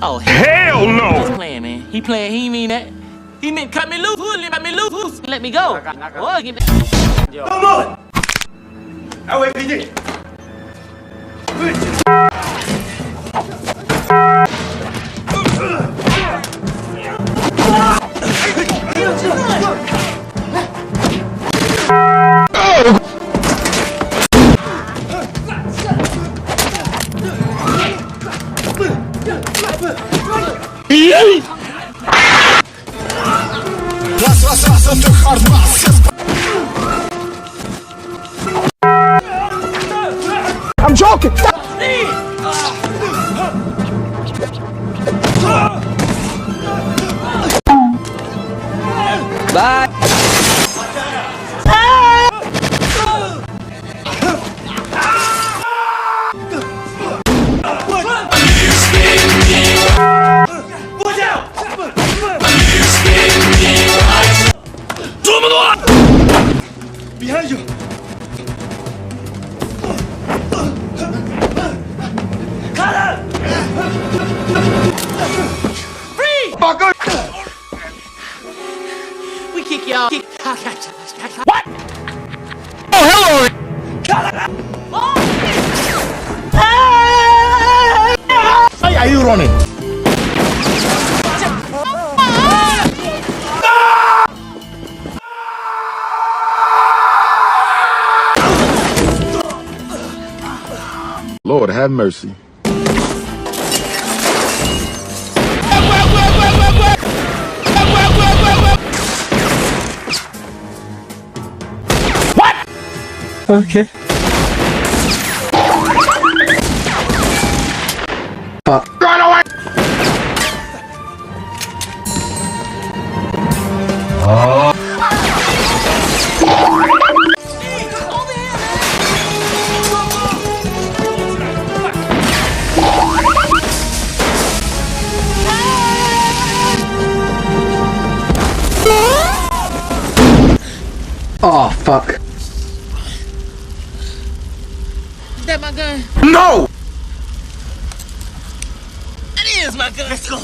Oh, Hell no! He's playing, man. He playing. He mean that. He meant cut me loose. Let me loose. Let me go. Oh, give me. Come on! LAPD! I'm joking! Bye! Watch out! Behind you! Free! Fucker! We kick y'all. What? Oh, hello! Why are you running? Lord have mercy. What? Okay. Run away! Oh, fuck. Is that my gun? No! That is my gun. Let's go.